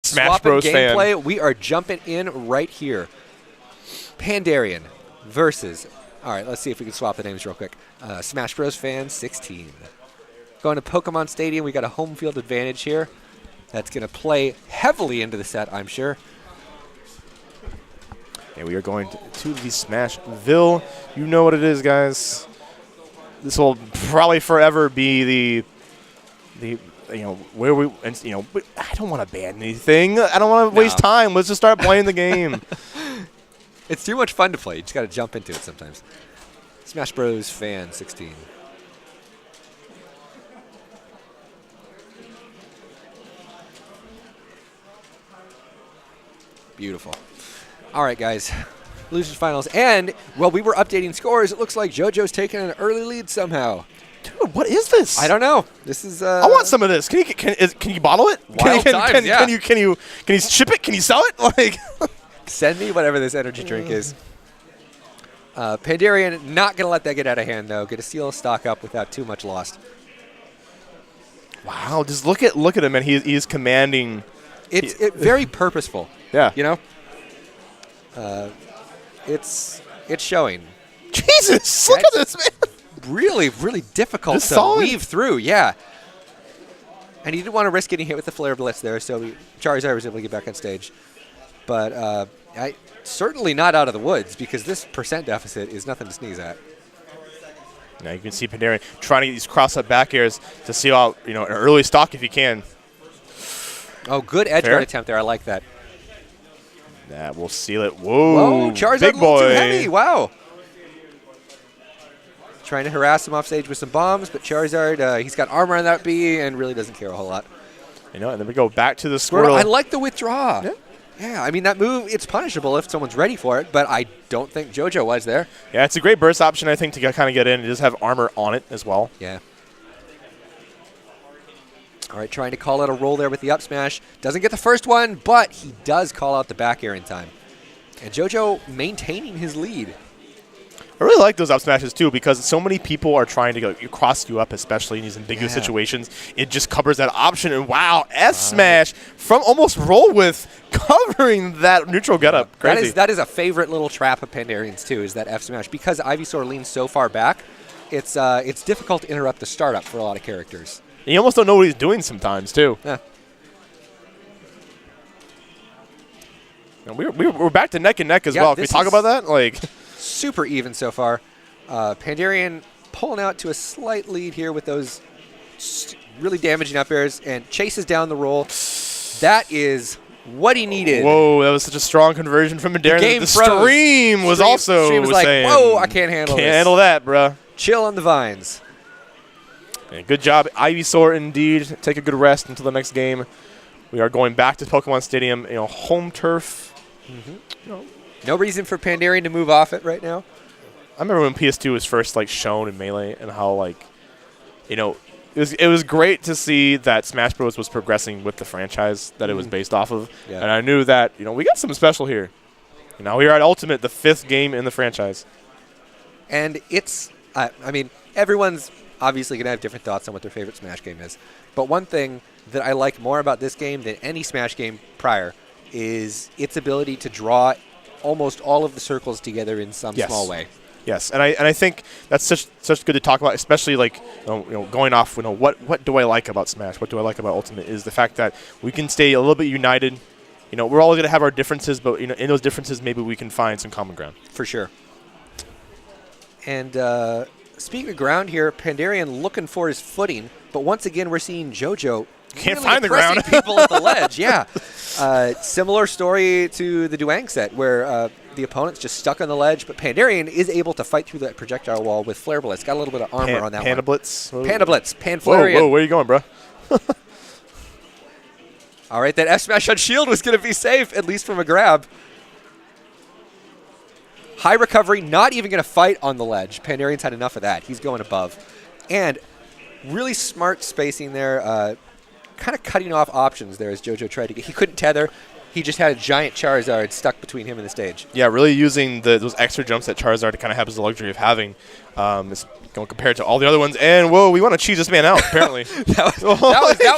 Smash Bros gameplay. fan. We are jumping in right here. Pandarian versus. All right, let's see if we can swap the names real quick. SmashBrosFan16. Going to Pokemon Stadium. We got a home field advantage here. That's going to play heavily into the set, I'm sure. And we are going to the Smashville. You know what it is, guys. This will probably forever be the where we, and I don't want to ban anything. I don't want to waste time. Let's just start playing the game. It's too much fun to play. You just got to jump into it sometimes. SmashBrosFan16. Beautiful. All right, guys. Losers finals. And while we were updating scores, it looks like JoJo's taking an early lead somehow. Dude, what is this? I don't know. This is. I want some of this. Can you bottle it? Wild times, yeah. Can you ship it? Can you sell it? Like, send me whatever this energy drink is. Pandarian not gonna let that get out of hand though. Get a seal stock up without too much lost. Wow, just look at him, and he is commanding. It's very purposeful. Yeah. You know. It's showing. Jesus, look at this, man. Really, really difficult to weave through. Yeah. And he didn't want to risk getting hit with the Flare Blitz there, so Charizard was able to get back on stage. But certainly not out of the woods, because this percent deficit is nothing to sneeze at. Now you can see Pandarian trying to get these cross-up back airs to seal out, an early stock if he can. Oh, good edge guard attempt there. I like that. That will seal it. Whoa, Charizard big a boy. little too heavy. Wow. Trying to harass him off stage with some bombs, but Charizard, he's got armor on that bee and really doesn't care a whole lot. And then we go back to the Squirtle. I like the withdraw. Yeah, I mean, that move, it's punishable if someone's ready for it, but I don't think JoJo was there. Yeah, it's a great burst option, I think, to kind of get in. It does have armor on it as well. Yeah. All right, trying to call out a roll there with the up smash. Doesn't get the first one, but he does call out the back air in time. And JoJo maintaining his lead. I really like those up smashes, too, because so many people are trying to cross you up, especially in these ambiguous situations. It just covers that option. And, wow, S-smash from almost roll with, covering that neutral getup. Crazy. That is a favorite little trap of Pandarian's, too, is that F-smash. Because Ivysaur leans so far back, it's difficult to interrupt the startup for a lot of characters. And you almost don't know what he's doing sometimes, too. Yeah. And we're back to neck and neck as well. Can we talk about that? Like, super even so far. Pandarian pulling out to a slight lead here with those really damaging up airs and chases down the roll. That is what he needed. Whoa, that was such a strong conversion from Pandarian. The stream was also saying, whoa, I can't handle this. Can't handle that, bruh. Chill on the vines. Yeah, good job, Ivysaur, indeed. Take a good rest until the next game. We are going back to Pokemon Stadium, home turf. No reason for Pandarian to move off it right now. I remember when PS2 was first shown in Melee and how it was great to see that Smash Bros was progressing with the franchise that it was based off of. Yeah. And I knew that we got something special here. Now we are at Ultimate, the 5th game in the franchise. And it's I mean, everyone's obviously going to have different thoughts on what their favorite Smash game is. But one thing that I like more about this game than any Smash game prior is its ability to draw almost all of the circles together in some small way. Yes, and I think that's such good to talk about, especially going off. What do I like about Smash? What do I like about Ultimate? Is the fact that we can stay a little bit united. We're all going to have our differences, but in those differences, maybe we can find some common ground. For sure. And speaking of ground here, Pandarian looking for his footing, but once again we're seeing JoJo can't really find the ground. People at the ledge, yeah. Similar story to the Duang set where the opponent's just stuck on the ledge, but Pandarian is able to fight through that projectile wall with Flare Blitz. Got a little bit of armor on that Panda one. Blitz. Panda Blitz. Panflarian. Whoa, where are you going, bro? All right, that F-smash on shield was going to be safe, at least from a grab. High recovery, not even going to fight on the ledge. Pandarian's had enough of that. He's going above. And really smart spacing there, kind of cutting off options there as JoJo tried to get. He couldn't tether. He just had a giant Charizard stuck between him and the stage. Yeah, really using those extra jumps that Charizard kind of has the luxury of having compared to all the other ones. And, whoa, we want to cheese this man out, apparently. that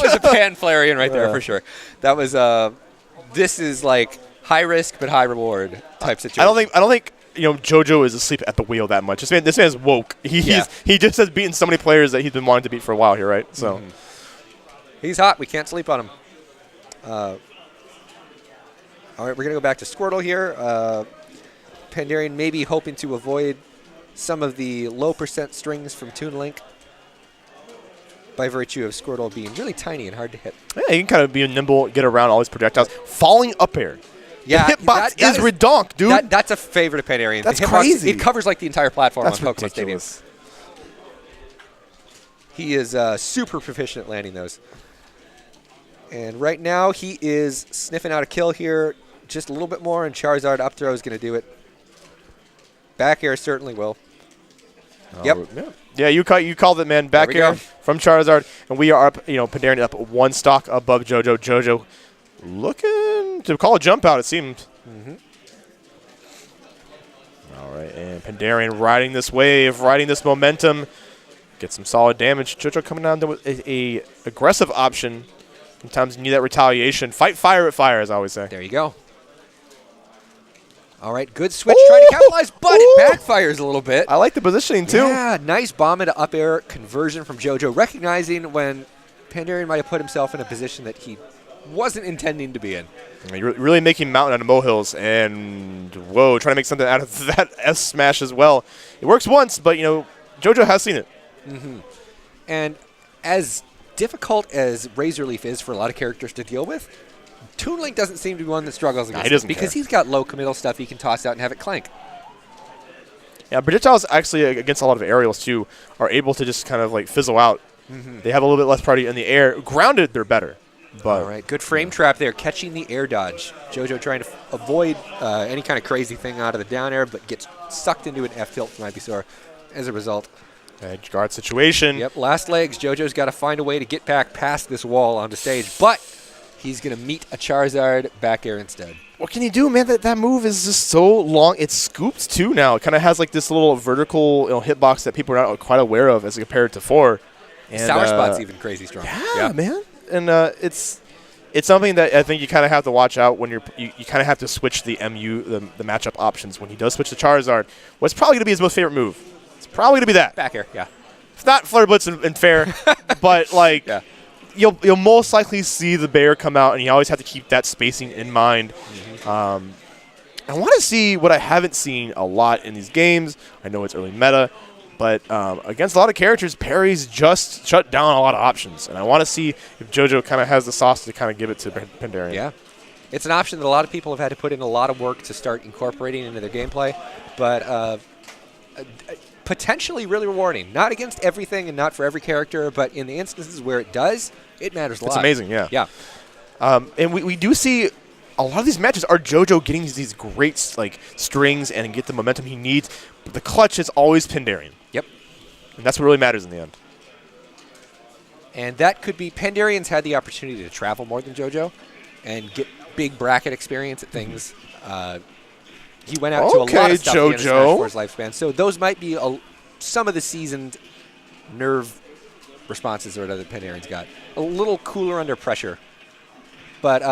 was a Panflarian right there for sure. That was this is like high risk but high reward type situation. I don't think JoJo is asleep at the wheel that much. This man's woke. He just has beaten so many players that he's been wanting to beat for a while here, right? So he's hot. We can't sleep on him. All right, we're gonna go back to Squirtle here. Pandarian maybe hoping to avoid some of the low percent strings from Toon Link by virtue of Squirtle being really tiny and hard to hit. Yeah, he can kind of be nimble, get around all these projectiles. Falling up air. Yeah, the hitbox is redonk, dude. That's a favorite of Pandarian. That's the hitbox, crazy. It covers like the entire platform That's on Pokemon ridiculous. Stadium. He is super proficient at landing those. And right now he is sniffing out a kill here. Just a little bit more, and Charizard up throw is going to do it. Back air certainly will. Yep. Yeah, you called it, man. Back air from Charizard, and we are up. Pandarian up one stock above JoJo. JoJo looking to call a jump out, it seemed. All right, and Pandarian riding this wave, riding this momentum, get some solid damage. JoJo coming down with a aggressive option. Sometimes you need that retaliation. Fight fire with fire, as I always say. There you go. All right, good switch, trying to capitalize, but it backfires a little bit. I like the positioning, too. Yeah, nice bomb into up air conversion from JoJo, recognizing when Pandarian might have put himself in a position that he wasn't intending to be in. You're really making mountain out of molehills, and whoa, trying to make something out of that S smash as well. It works once, but JoJo has seen it. And as difficult as Razor Leaf is for a lot of characters to deal with, Toon Link doesn't seem to be one that struggles against it because he's got low committal stuff he can toss out and have it clank. Yeah, projectiles actually against a lot of aerials too are able to just kind of like fizzle out. They have a little bit less priority in the air. Grounded, they're better. But all right, good frame trap there, catching the air dodge. JoJo trying to avoid any kind of crazy thing out of the down air, but gets sucked into an F tilt from Ivysaur as a result. Edge guard situation. Yep, last legs. JoJo's got to find a way to get back past this wall onto stage, but he's going to meet a Charizard back air instead. What can you do, man? That move is just so long. It's scooped, too, now. It kind of has like this little vertical hitbox that people are not quite aware of as compared to 4. And, Sour Spot's even crazy strong. Yeah, man. And it's something that I think you kind of have to watch out when you kind of have to switch the the matchup options. When he does switch to Charizard, what's probably going to be his most favorite move? It's probably going to be that. Back air, yeah. It's not Flare Blitz and fair, but like you'll most likely see the bear come out, and you always have to keep that spacing in mind. I want to see what I haven't seen a lot in these games. I know it's early meta, but against a lot of characters, parries just shut down a lot of options, and I want to see if JoJo kind of has the sauce to kind of give it to Pandarian. Yeah. It's an option that a lot of people have had to put in a lot of work to start incorporating into their gameplay, but potentially really rewarding. Not against everything and not for every character, but in the instances where it does, it matters a lot. It's amazing, yeah. Yeah. And we do see a lot of these matches are JoJo getting these great like strings and get the momentum he needs. But the clutch is always Pandarian. Yep. And that's what really matters in the end. And that could be Pandarian's had the opportunity to travel more than JoJo and get big bracket experience at things. He went out to a lot of stuff in his Smash 4's lifespan. So those might be some of the seasoned nerve responses or whatever that Pandarian's got. A little cooler under pressure. But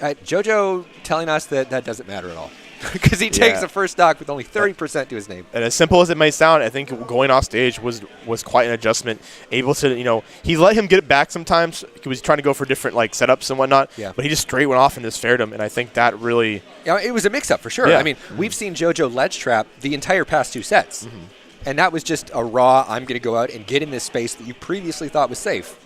JoJo telling us that doesn't matter at all. Because he takes the first stock with only 30% to his name. And as simple as it may sound, I think going off stage was quite an adjustment. Able to, he let him get it back sometimes. He was trying to go for different like setups and whatnot. Yeah. But he just straight went off and just fared him. And I think that really... Yeah, it was a mix-up for sure. Yeah. I mean, we've seen JoJo ledge trap the entire past 2 sets. And that was just a raw, I'm going to go out and get in this space that you previously thought was safe.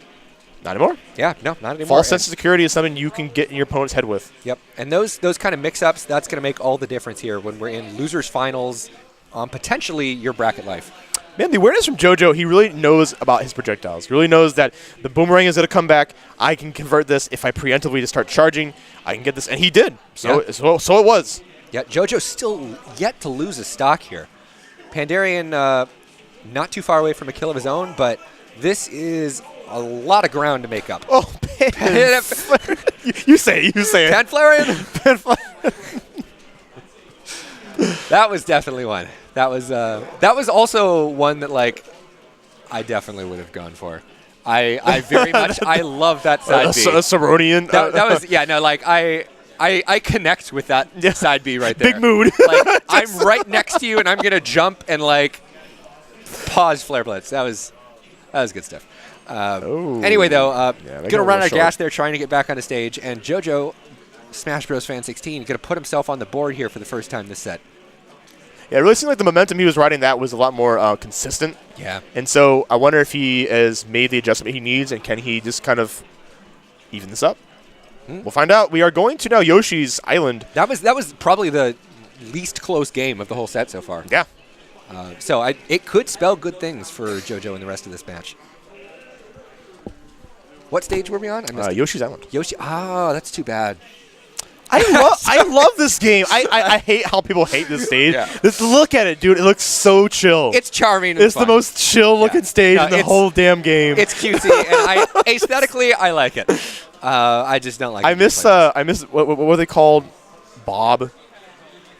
Not anymore. Yeah, no, not anymore. False sense of security is something you can get in your opponent's head with. Yep, and those kind of mix-ups, that's going to make all the difference here when we're in losers finals on potentially your bracket life. Man, the awareness from JoJo, he really knows about his projectiles. He really knows that the boomerang is going to come back. I can convert this if I preemptively just start charging. I can get this, and he did. So it was. Yeah, JoJo's still yet to lose a stock here. Pandarian not too far away from a kill of his own, but this is a lot of ground to make up. Oh, you say it. Pandarian. That was definitely one. That was also one that like I definitely would have gone for. I very much I love that side B. A Saronian. That was I connect with that side B right there. Big mood. Like, I'm right next to you, and I'm going to jump and, like, pause Flare Blitz. That was good stuff. Anyway, though, going to run out of gas there trying to get back on the stage, and JoJo, SmashBrosFan16, going to put himself on the board here for the first time this set. Yeah, it really seemed like the momentum he was riding that was a lot more consistent. Yeah. And so I wonder if he has made the adjustment he needs, and can he just kind of even this up? We'll find out. We are going to now Yoshi's Island. That was probably the least close game of the whole set so far. Yeah. So it could spell good things for JoJo in the rest of this match. What stage were we on? Yoshi's Island. Yoshi. Oh, that's too bad. I love this game. I hate how people hate this stage. Yeah. Just look at it, dude. It looks so chill. It's charming. It's fun. the most chill looking stage in the whole damn game. It's cutesy, and aesthetically I like it. I just don't like. I miss what were they called? Bob.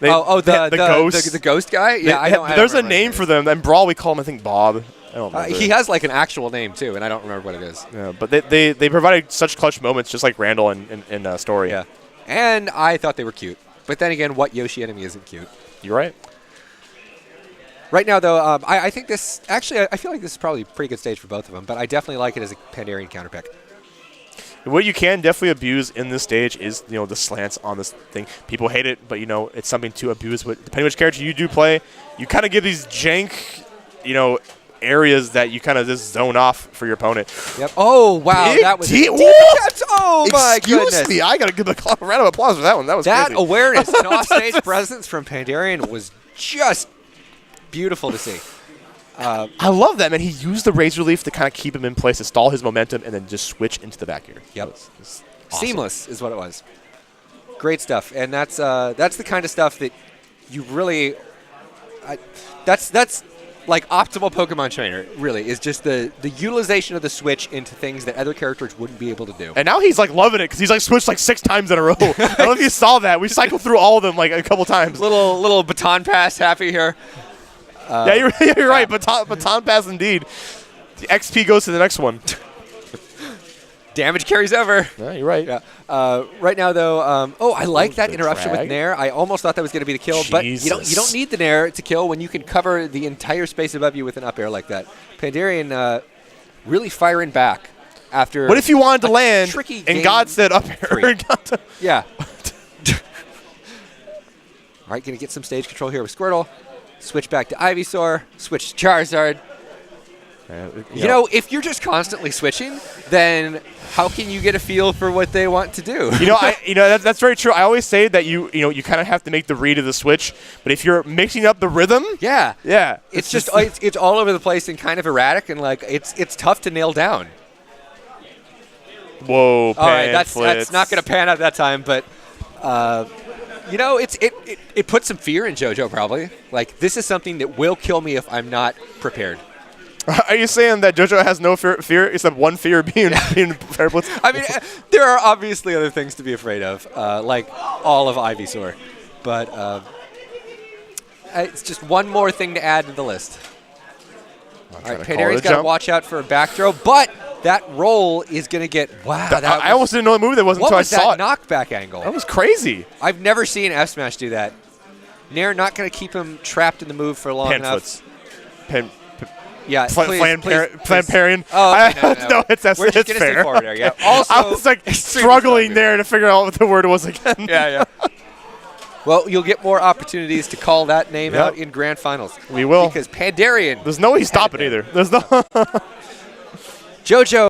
The ghost. The ghost guy. Yeah, there's a name for them. In Brawl we call him I think Bob. I don't remember. He has like an actual name too, and I don't remember what it is. Yeah, but they provided such clutch moments, just like Randall in Story. Yeah, and I thought they were cute. But then again, what Yoshi enemy isn't cute? You're right. Right now, though, I think this actually I feel like this is probably a pretty good stage for both of them. But I definitely like it as a Pandarian counterpick. What you can definitely abuse in this stage is, the slants on this thing. People hate it, but, it's something to abuse. Depending which character you do play, you kind of give these jank, areas that you kind of just zone off for your opponent. Yep. Oh, wow. Big that was deep attempt. Oh, my goodness. Excuse me. I got to give a round of applause for that one. That was that crazy. Awareness and off-stage presence from Pandarian was just beautiful to see. I love that, man. He used the Razor Leaf to kind of keep him in place, to stall his momentum, and then just switch into the back air. Yep. Awesome. Seamless is what it was. Great stuff. And that's the kind of stuff that you really that's like optimal Pokemon trainer, really, is just the utilization of the switch into things that other characters wouldn't be able to do. And now he's like loving it because he's like switched like 6 times in a row. I don't know if you saw that. We cycled through all of them like a couple times. Little baton pass happy here. Yeah, you're right. Baton pass indeed. The XP goes to the next one. Damage carries over. Yeah, you're right. Yeah. Right now, though, I like that interruption with Nair. I almost thought that was going to be the kill, but you don't need the Nair to kill when you can cover the entire space above you with an up air like that. Pandarian really firing back after. What if you wanted to land tricky and God said up air? Yeah. All right, going to get some stage control here with Squirtle. Switch back to Ivysaur. Switch to Charizard. If you're just constantly switching, then how can you get a feel for what they want to do? That's very true. I always say that you kind of have to make the read of the switch, but if you're mixing up the rhythm, yeah, it's just it's all over the place and kind of erratic, and like it's tough to nail down. Whoa! All right, that's not going to pan out that time, but. It puts some fear in JoJo probably. Like, this is something that will kill me if I'm not prepared. Are you saying that JoJo has no fear except one fear being Fair Blitz? I mean, there are obviously other things to be afraid of, like all of Ivysaur. But it's just one more thing to add to the list. All right, Pandarian's got to watch out for a back throw, but that roll is going to get, I almost didn't know the move that wasn't until I saw it. What was that knockback angle? That was crazy. I've never seen F Smash do that. Nair not going to keep him trapped in the move for long enough. Yeah, Pandarian. Oh, okay, no. It's We're just going to stay forward there, yeah. Also, I was like struggling there to figure out what the word was again. Yeah. Well, you'll get more opportunities to call that name out in grand finals. We will. Because Pandarian. There's no way he's stopping either. There's no. JoJo.